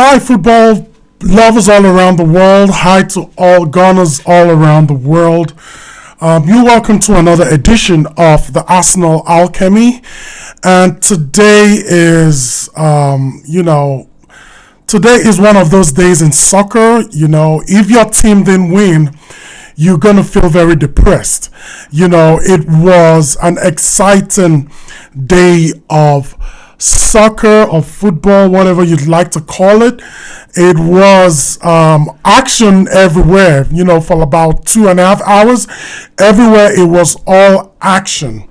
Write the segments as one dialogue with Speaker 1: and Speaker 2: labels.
Speaker 1: Hi, football lovers all around the world. Hi to all Gunners all around the world. You're welcome to another edition of the Arsenal Alchemy. And today is, today is one of those days in soccer. If your team didn't win, you're going to feel very depressed. It was an exciting day of soccer or football, whatever you'd like to call it. It was action everywhere, for about 2.5 hours. Everywhere it was all action.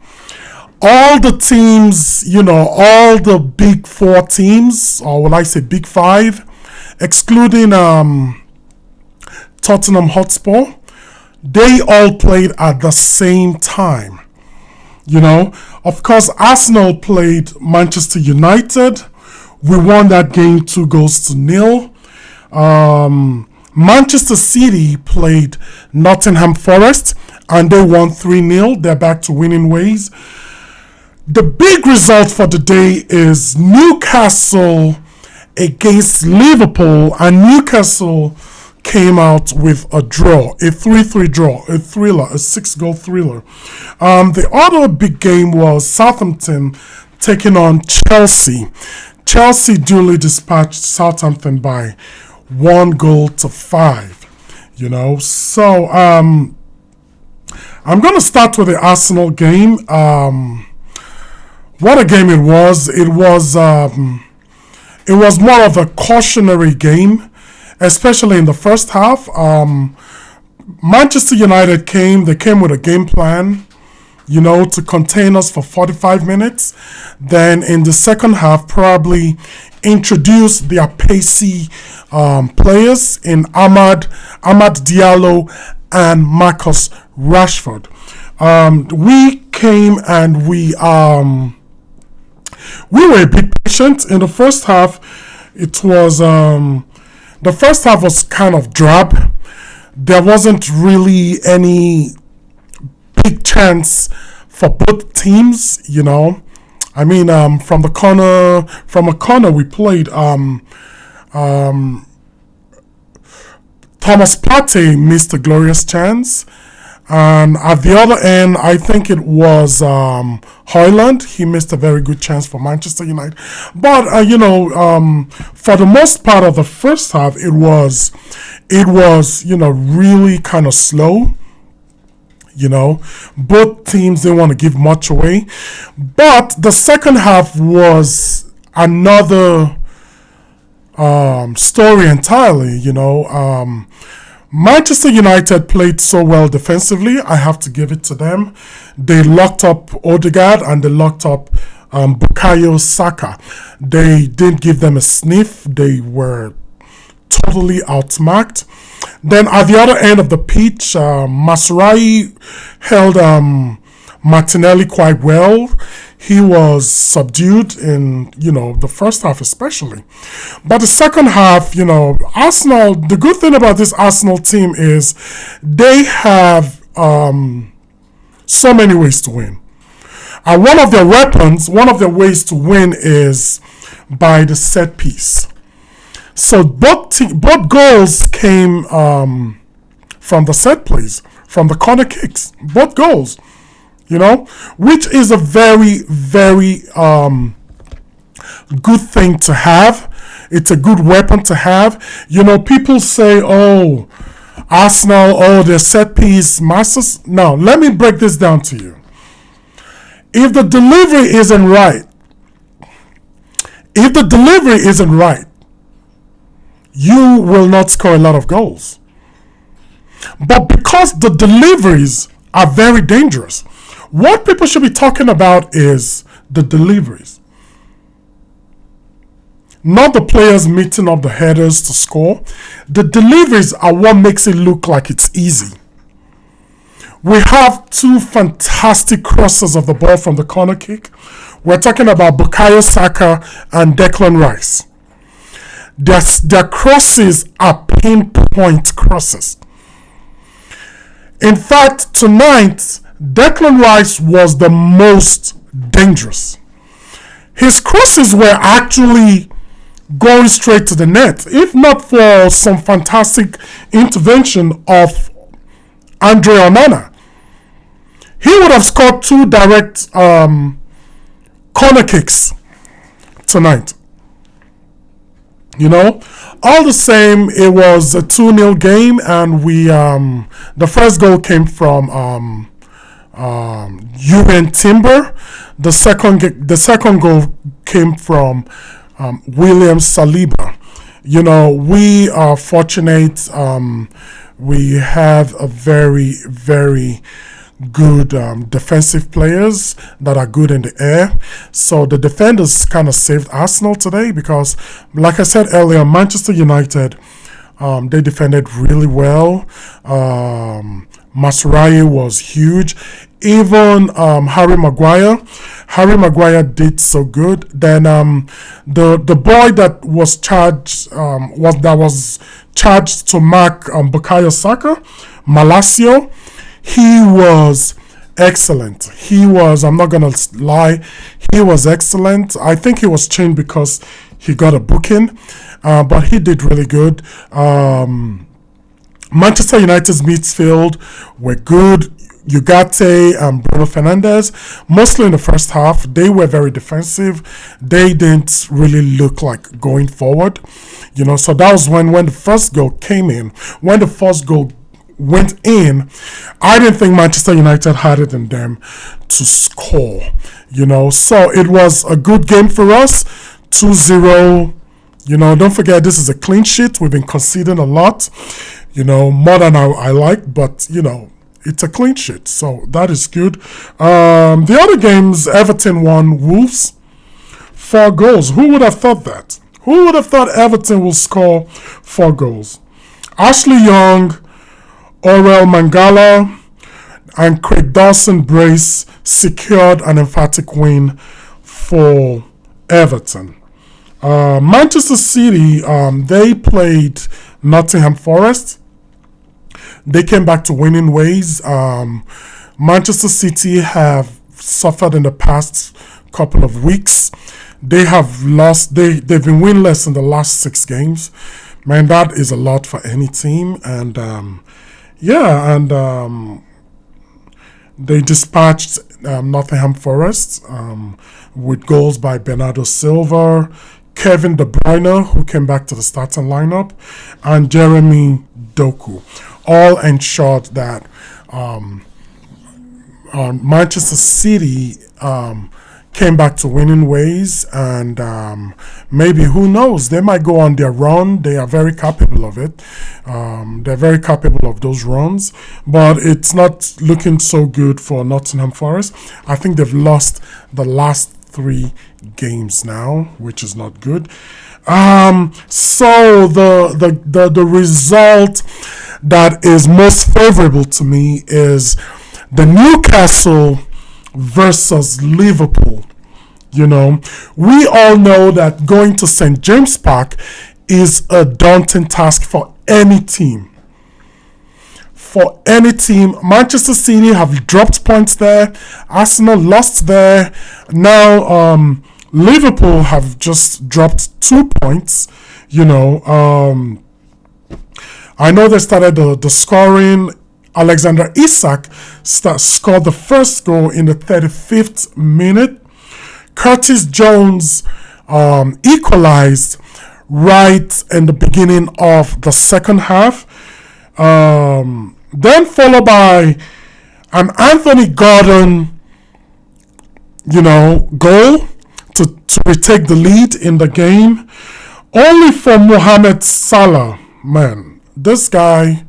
Speaker 1: All the teams, all the big four teams, or will I say big five, excluding Tottenham Hotspur, they all played at the same time. Of course, Arsenal played Manchester United. We won that game 2-0. Manchester City played Nottingham Forest and they won 3-0. They're back to winning ways. The big result for the day is Newcastle against Liverpool, and Newcastle came out with a draw, a 3-3 draw, a thriller, a 6-goal thriller. The other big game was Southampton taking on Chelsea. Chelsea duly dispatched Southampton by 1-5. So I'm going to start with the Arsenal game. What a game it was! It was more of a cautionary game, especially in the first half. Manchester United came with a game plan, to contain us for 45 minutes. Then in the second half, probably introduce their pacey players in Amad Diallo and Marcus Rashford. We came and we were a bit patient. In the first half, it was... the first half was kind of drab. There wasn't really any big chance for both teams, from a corner we played Thomas Partey missed a glorious chance. And at the other end, I think it was Højlund. He missed a very good chance for Manchester United. But, for the most part of the first half, it was really kind of slow. Both teams didn't want to give much away. But the second half was another story entirely, Manchester United played so well defensively. I have to give it to them. They locked up Odegaard and they locked up Bukayo Saka. They didn't give them a sniff. They were totally outmarked. Then at the other end of the pitch, Masurai held Martinelli quite well. He was subdued in, the first half especially. But the second half, Arsenal, the good thing about this Arsenal team is they have so many ways to win. And one of their ways to win is by the set piece. So both goals came from the set plays, from the corner kicks. Both goals. Which is a very, very good thing to have. It's a good weapon to have. People say, Arsenal, they're set piece masters. Now, let me break this down to you. If the delivery isn't right, you will not score a lot of goals. But because the deliveries are very dangerous, what people should be talking about is the deliveries. Not the players meeting up the headers to score. The deliveries are what makes it look like it's easy. We have two fantastic crosses of the ball from the corner kick. We're talking about Bukayo Saka and Declan Rice. Their crosses are pinpoint crosses. In fact, tonight, Declan Rice was the most dangerous. His crosses were actually going straight to the net. If not for some fantastic intervention of Andre Onana, he would have scored 2 direct corner kicks tonight. All the same, it was a 2-0 game, and we the first goal came from UN Timber. The second goal came from William Saliba. We are fortunate. We have a very, very good defensive players that are good in the air. So the defenders kind of saved Arsenal today because, like I said earlier, Manchester United, they defended really well. Masraoui was huge. Even Harry Maguire did so good. Then the boy that was charged to mark Bukayo Saka, Malacio, he was excellent. I'm not going to lie, he was excellent. I think he was changed because he got a booking, but he did really good. Manchester United's midfield were good. Ugarte and Bruno Fernandes, mostly in the first half, they were very defensive. They didn't really look like going forward. So that was when the first goal came in. When the first goal went in, I didn't think Manchester United had it in them to score. So it was a good game for us. 2-0. Don't forget, this is a clean sheet. We've been conceding a lot, more than I like, but it's a clean sheet, so that is good. The other games, Everton won Wolves 4 goals. Who would have thought that? Who would have thought Everton will score 4 goals? Ashley Young, Orel Mangala, and Craig Dawson-Brace secured an emphatic win for Everton. Manchester City, they played Nottingham Forest. They came back to winning ways. Manchester City have suffered in the past couple of weeks. They have lost. They've been winless in the last 6 games. Man, that is a lot for any team. And they dispatched Nottingham Forest with goals by Bernardo Silva, Kevin De Bruyne, who came back to the starting lineup, and Jeremy Doku. All ensured that Manchester City came back to winning ways, and maybe, who knows, they might go on their run. They are very capable of it. They're very capable of those runs, but it's not looking so good for Nottingham Forest. I think they've lost the last 3 games now, which is not good. So the result that is most favorable to me is the Newcastle versus Liverpool. We all know that going to St. James Park is a daunting task for any team. Manchester City have dropped points there. Arsenal lost there. Now Liverpool have just dropped 2 points. I know they started the scoring. Alexander Isak scored the first goal in the 35th minute. Curtis Jones equalized right in the beginning of the second half. Then followed by an Anthony Gordon, goal to retake the lead in the game. Only for Mohamed Salah, man. This guy,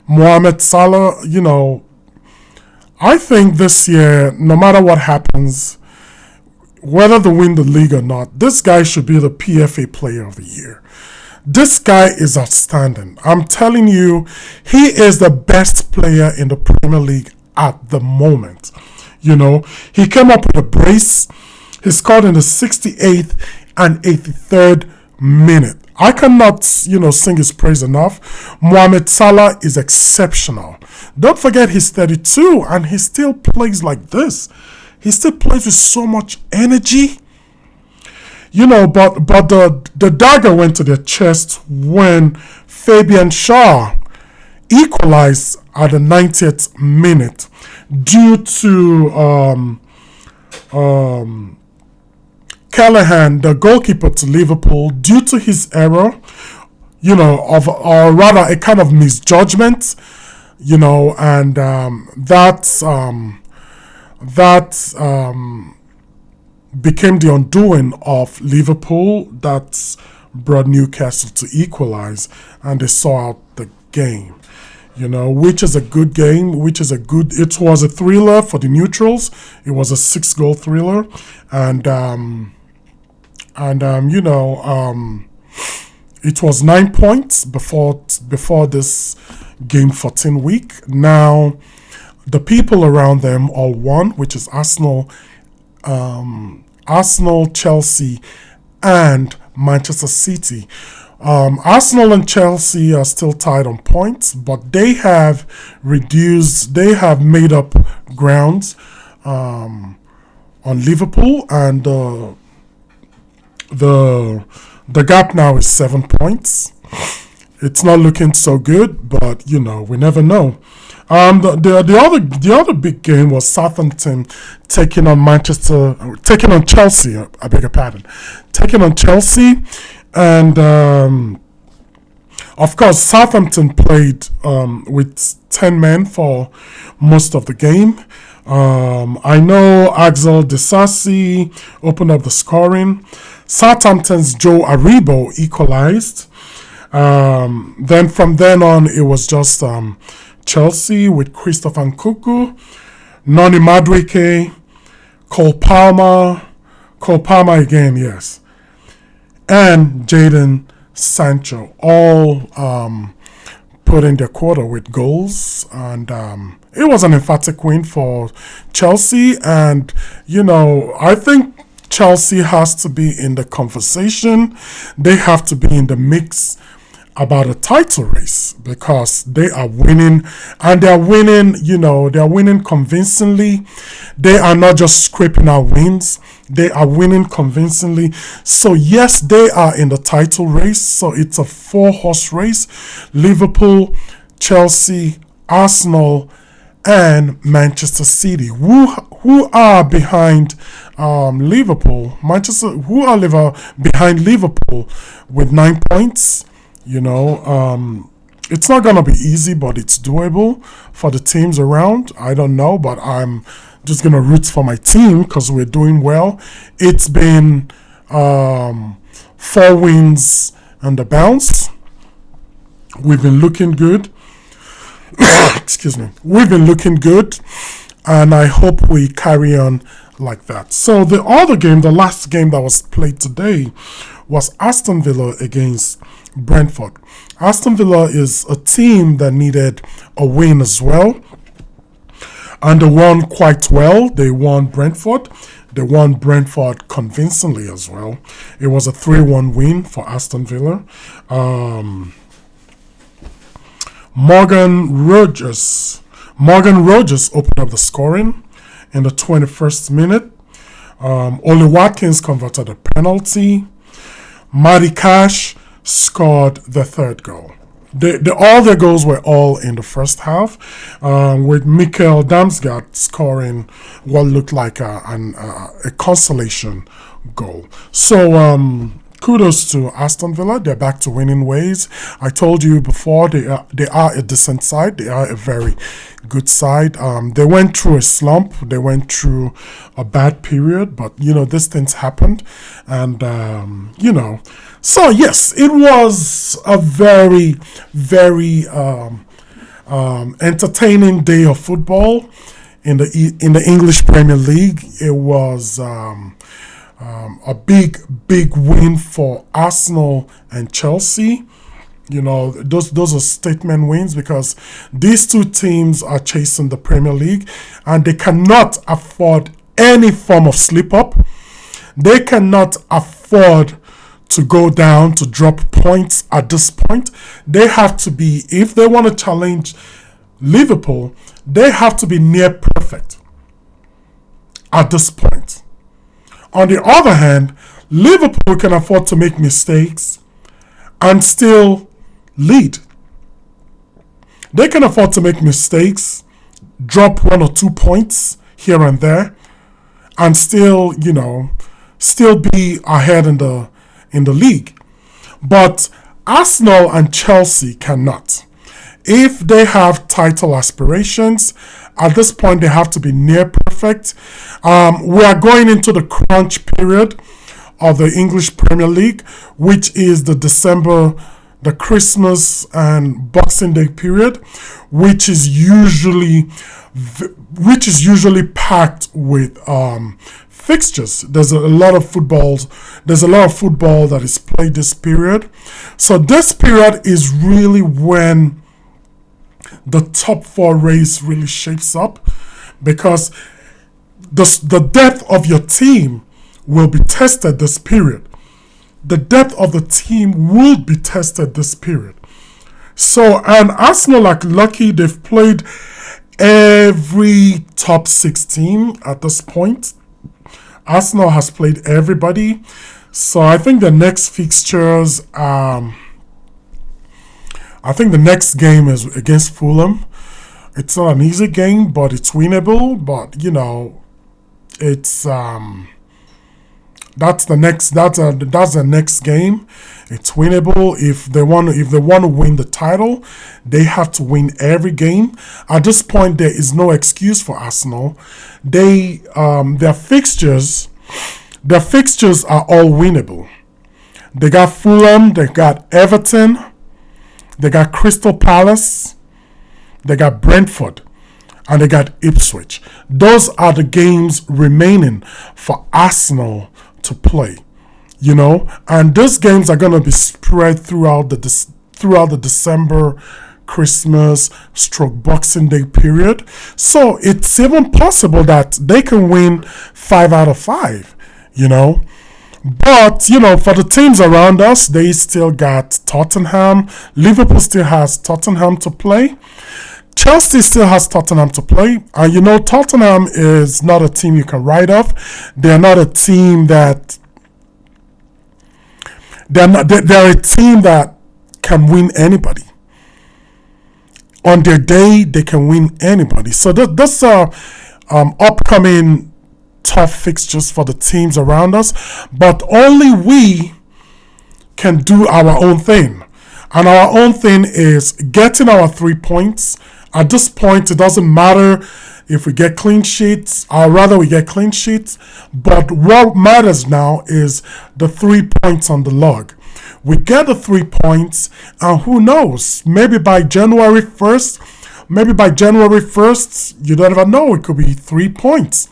Speaker 1: Mohamed Salah, I think this year, no matter what happens, whether they win the league or not, this guy should be the PFA Player of the Year. This guy is outstanding. I'm telling you, he is the best player in the Premier League at the moment. He came up with a brace. He scored in the 68th and 83rd minute. I cannot, sing his praise enough. Mohamed Salah is exceptional. Don't forget, he's 32 and he still plays like this. He still plays with so much energy. But the dagger went to their chest when Fabian Shaw equalized at the 90th minute due to Callahan, the goalkeeper to Liverpool, due to his error, or rather a kind of misjudgment, and that became the undoing of Liverpool. That brought Newcastle to equalize, and they saw out the game. Which is a good game, it was a thriller for the neutrals. It was a 6-goal thriller, and it was 9 points before this game 14 week. Now, the people around them all won, which is Arsenal, Chelsea, and Manchester City. Arsenal and Chelsea are still tied on points, but they have made up grounds on Liverpool, and the gap now is 7 points. It's not looking so good, but we never know. The other big game was Southampton taking on Chelsea. I beg your pardon, taking on Chelsea, and of course Southampton played with 10 men for most of the game. I know Axel Disasi opened up the scoring. Southampton's Joe Aribo equalized. Then from then on, it was just Chelsea with Christopher Nkunku, Noni Madueke, Cole Palmer again, yes, and Jadon Sancho, all put in their quota with goals, and it was an emphatic win for Chelsea. And I think Chelsea has to be in the conversation. They have to be in the mix about a title race, because they are winning, and they're winning convincingly. They are not just scraping out wins, they are winning convincingly. So yes, they are in the title race. So it's a 4-horse race: Liverpool, Chelsea, Arsenal, and Manchester City, who are behind Liverpool. Who are behind Liverpool with 9 points. It's not going to be easy, but it's doable for the teams around. I don't know, but I'm just going to root for my team because we're doing well. It's been 4 wins and a bounce. We've been looking good. Excuse me. We've been looking good, and I hope we carry on like that. So the last game that was played today was Aston Villa against Brentford. Aston Villa is a team that needed a win as well, and they won quite well. They won Brentford convincingly as well. It was a 3-1 win for Aston Villa. Morgan Rogers opened up the scoring in the 21st minute. Oli Watkins converted a penalty. Matty Cash scored the third goal. All their goals were all in the first half, with Mikkel Damsgaard scoring what looked like a consolation goal. So kudos to Aston Villa. They're back to winning ways. I told you before, they are a decent side. They are a very good side. They went through a slump. They went through a bad period, but these things happened, and So yes, it was a very, very entertaining day of football in the English Premier League. It was a big win for Arsenal and Chelsea. Those are statement wins, because these two teams are chasing the Premier League, and they cannot afford any form of slip up. They cannot afford to go down, to drop points at this point. They have to be, if they want to challenge Liverpool, they have to be near perfect at this point. On the other hand, Liverpool can afford to make mistakes and still lead. They can afford to make mistakes, drop 1 or 2 points here and there, and still, still be ahead in the league. But Arsenal and Chelsea cannot. If they have title aspirations, at this point they have to be near perfect. We are going into the crunch period of the English Premier League, which is the Christmas and Boxing Day period, which is usually packed with fixtures. There's a lot of football that is played this period. So this period is really when the top 4 race really shapes up, because the depth of your team will be tested this period. The depth of the team will be tested this period. So, and Arsenal are lucky, they've played every top 6 team at this point. Arsenal has played everybody. So I think the next fixtures, I think the next game is against Fulham. It's not an easy game, but it's winnable. But it's that's the next game. It's winnable. If they want to win the title, they have to win every game. At this point, there is no excuse for Arsenal. Their fixtures are all winnable. They got Fulham, they got Everton, they got Crystal Palace, they got Brentford, and they got Ipswich. Those are the games remaining for Arsenal to play, and those games are going to be spread throughout the December, Christmas, Boxing Day period. So it's even possible that they can win 5 out of 5, But, for the teams around us, they still got Tottenham. Liverpool still has Tottenham to play. Chelsea still has Tottenham to play. And Tottenham is not a team you can write off. They're not a team that... They're a team that can win anybody. On their day, they can win anybody. So that's upcoming tough fixtures for the teams around us, but only we can do our own thing, and our own thing is getting our 3 points. At this point, it doesn't matter if we get clean sheets, or rather we get clean sheets, but what matters now is the 3 points on the log. We get the 3 points, and who knows, maybe by January 1st, you don't ever know, it could be 3 points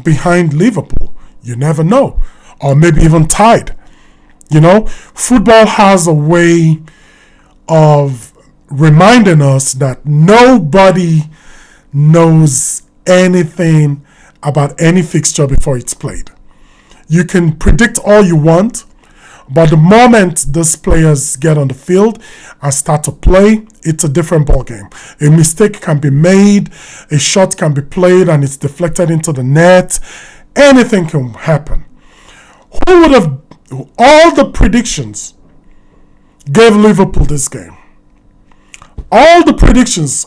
Speaker 1: behind Liverpool. You never know. Or maybe even tied. Football has a way of reminding us that nobody knows anything about any fixture before it's played. You can predict all you want, but the moment these players get on the field and start to play, it's a different ballgame. A mistake can be made, a shot can be played and it's deflected into the net. Anything can happen. Who would have... All the predictions gave Liverpool this game. All the predictions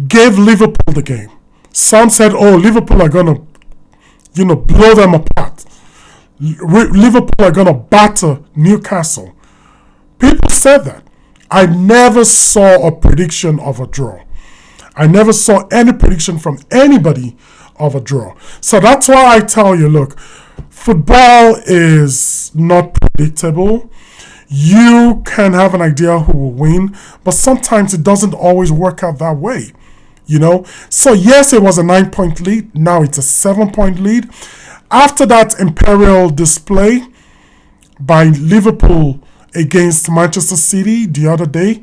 Speaker 1: gave Liverpool the game. Some said, Liverpool are going to, blow them apart. Liverpool are going to batter Newcastle. People said that. I never saw a prediction of a draw. I never saw any prediction from anybody of a draw. So that's why I tell you, look, football is not predictable. You can have an idea who will win, but sometimes it doesn't always work out that way. So yes, it was a 9-point lead. Now it's a 7-point lead. After that imperial display by Liverpool against Manchester City the other day,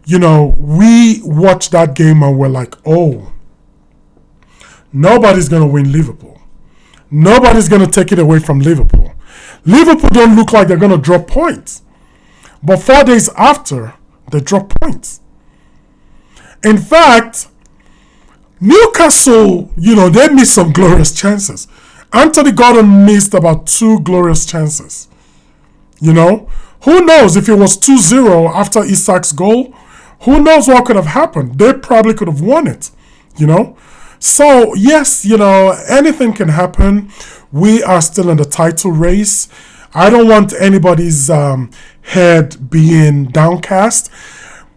Speaker 1: we watched that game and we're like, nobody's going to win Liverpool. Nobody's going to take it away from Liverpool. Liverpool don't look like they're going to drop points. But 4 days after, they drop points. In fact, Newcastle, they missed some glorious chances. Anthony Gordon missed about 2 glorious chances. You know, who knows if it was 2-0 after Isak's goal? Who knows what could have happened? They probably could have won it, you know? So, yes, anything can happen. We are still in the title race. I don't want anybody's head being downcast.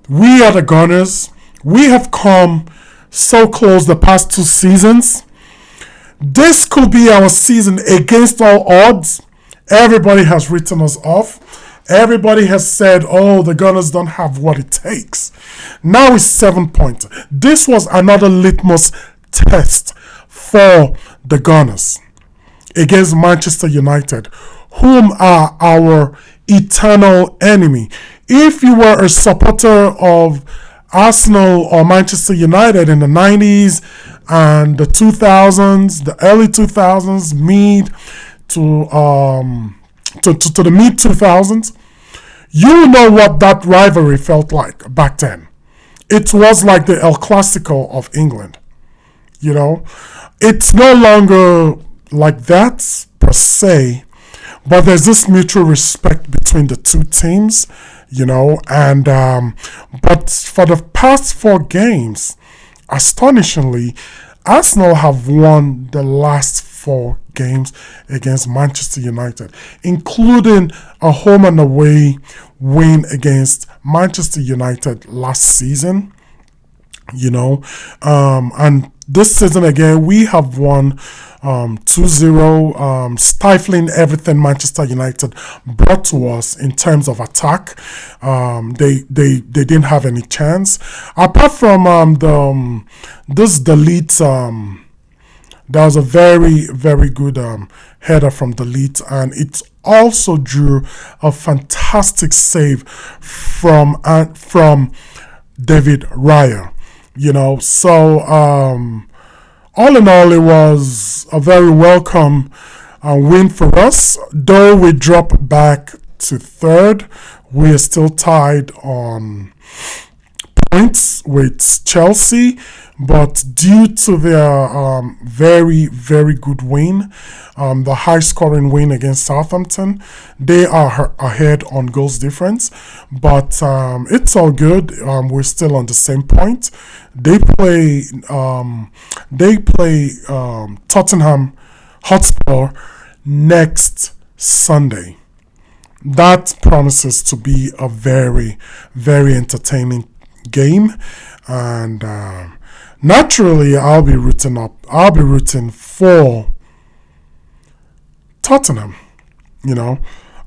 Speaker 1: We are the Gunners. We have come so close the past 2 seasons. This could be our season against all odds. Everybody has written us off. Everybody has said, oh, the Gunners don't have what it takes. Now it's 7 points. This was another litmus test for the Gunners against Manchester United, whom are our eternal enemy. If you were a supporter of Arsenal or Manchester United in the 90s and the 2000s, the early 2000s, to the mid 2000s, you know what that rivalry felt like back then. It was like the El Clasico of England. It's no longer like that per se, but there's this mutual respect between the two teams, and but for the past 4 games, astonishingly, Arsenal have won the last 4 games against Manchester United, including a home and away win against Manchester United last season. And this season again, we have won 2-0, stifling everything Manchester United brought to us in terms of attack. They didn't have any chance apart from this delete. There was a very, very good header from delete, and it also drew a fantastic save from David Raya. So all in all, it was a very welcome win for us. Though we drop back to 3rd, we are still tied on points with Chelsea, but due to their very, very good win, the high-scoring win against Southampton, they are ahead on goals difference. But it's all good. We're still on the same point. They play Tottenham Hotspur next Sunday. That promises to be a very, very entertaining game, and naturally I'll be rooting for Tottenham.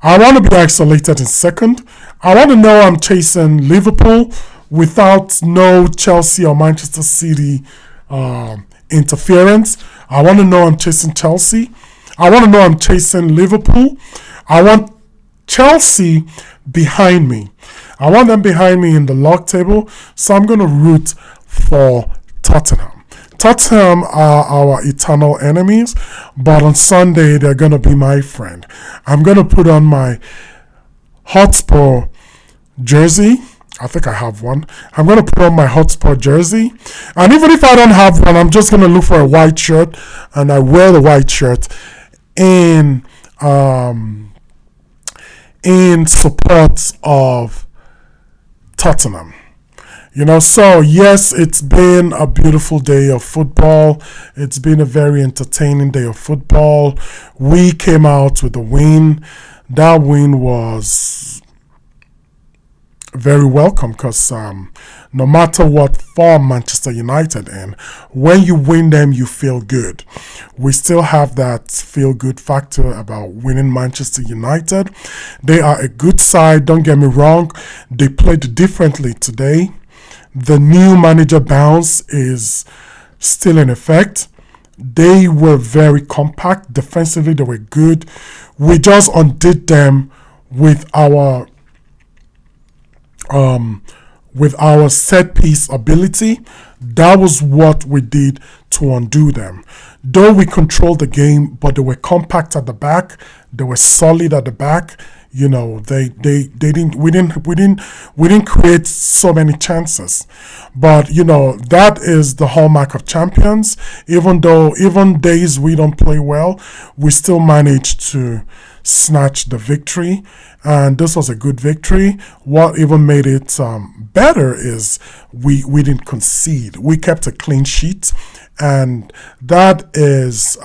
Speaker 1: I want to be isolated in 2nd. I want to know I'm chasing Liverpool without no Chelsea or Manchester City interference. I want to know I'm chasing Chelsea. I want to know I'm chasing Liverpool. I want Chelsea behind me. I want them behind me in the log table, so I'm going to root for Tottenham. Tottenham are our eternal enemies, but on Sunday they're going to be my friend. I'm going to put on my Hotspur jersey. I think I have one. I'm going to put on my Hotspur jersey. And even if I don't have one, I'm just going to look for a white shirt, and I wear the white shirt in support of Tottenham. So yes, it's been a beautiful day of football. It's been a very entertaining day of football. We came out with a win. That win was very welcome because no matter what form Manchester United in, when you win them, you feel good. We still have that feel good factor about winning Manchester United. They are a good side, don't get me wrong. They played differently today. The new manager bounce is still in effect. They were very compact. Defensively, they were good. We just undid them with our set piece ability. That was what we did to undo them. Though we controlled the game, but they were compact at the back. They were solid at the back. You know, they didn't we didn't create so many chances. But you know, that is the hallmark of champions. Even days we don't play well, we still manage to snatch the victory, and this was a good victory. What even made it better is we didn't concede. We kept a clean sheet, and that is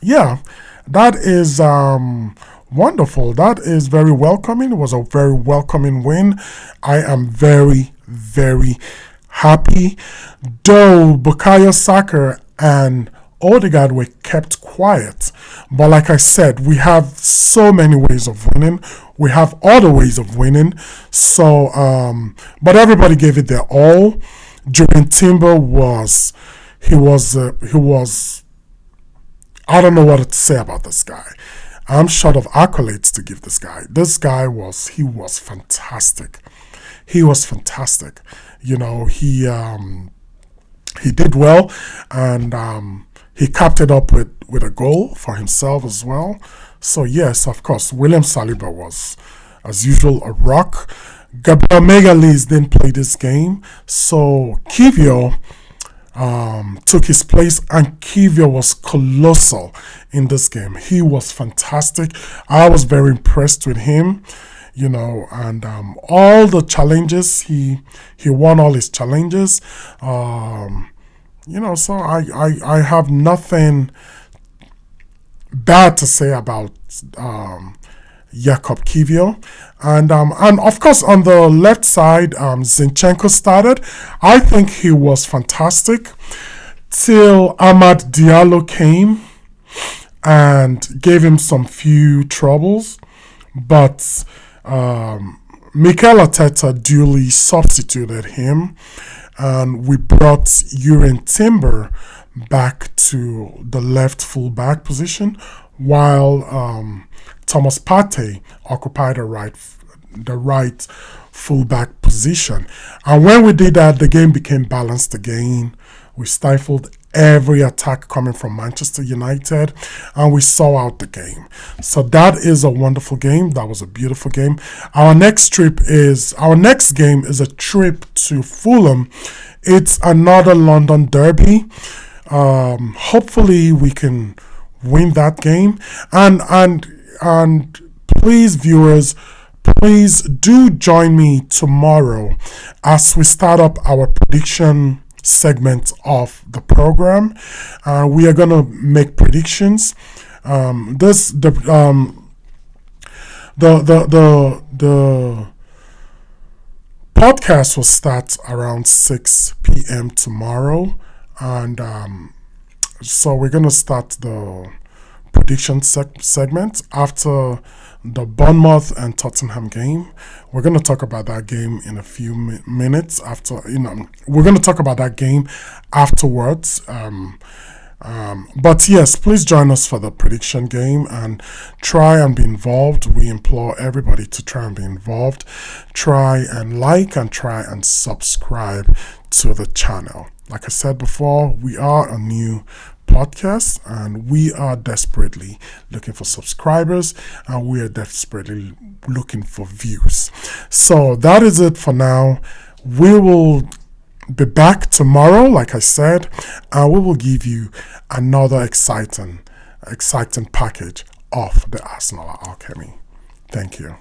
Speaker 1: yeah, that is wonderful. That is very welcoming. It was a very welcoming win. I am very, very happy. Though Bukayo Saka and Odegaard were kept quiet. But like I said, we have so many ways of winning. We have other ways of winning. So, but everybody gave it their all. Julian Timber was, he was, I don't know what to say about this guy. I'm short of accolades to give this guy. This guy he was fantastic. He was fantastic. You know, he did well, and he capped it up with a goal for himself as well. So yes, of course, William Saliba was, as usual, a rock. Gabriel Magalhaes didn't play this game, so Kivio took his place, and Kivio was colossal in this game. He was fantastic. I was very impressed with him, you know, and all the challenges, he won all his challenges. You know, so I have nothing bad to say about Jakub Kivio. And of course, on the left side, Zinchenko started. I think he was fantastic till Amad Diallo came and gave him some few troubles. But Mikel Arteta duly substituted him, and we brought Julian Timber back to the left full-back position, while Thomas Partey occupied the right full-back position. And when we did that, the game became balanced again. We stifled every attack coming from Manchester United, and we saw out the game. So that is a wonderful game. That was a beautiful game. Our next game is a trip to Fulham. It's another London derby. Hopefully we can win that game. And please, viewers, please do join me tomorrow as we start up our prediction segment of the program. We are gonna make predictions. The podcast will start around 6 p.m. tomorrow, and so we're gonna start the prediction segment after the Bournemouth and Tottenham game. We're going to talk about that game in a few minutes after, we're going to talk about that game afterwards. But yes, please join us for the prediction game and try and be involved. We implore everybody to try and be involved. Try and like and try and subscribe to the channel. Like I said before, we are a new podcast, and we are desperately looking for subscribers, and we are desperately looking for views. So that is it for now. We will be back tomorrow, like I said, and we will give you another exciting package of the Arsenal Alchemy. Thank you.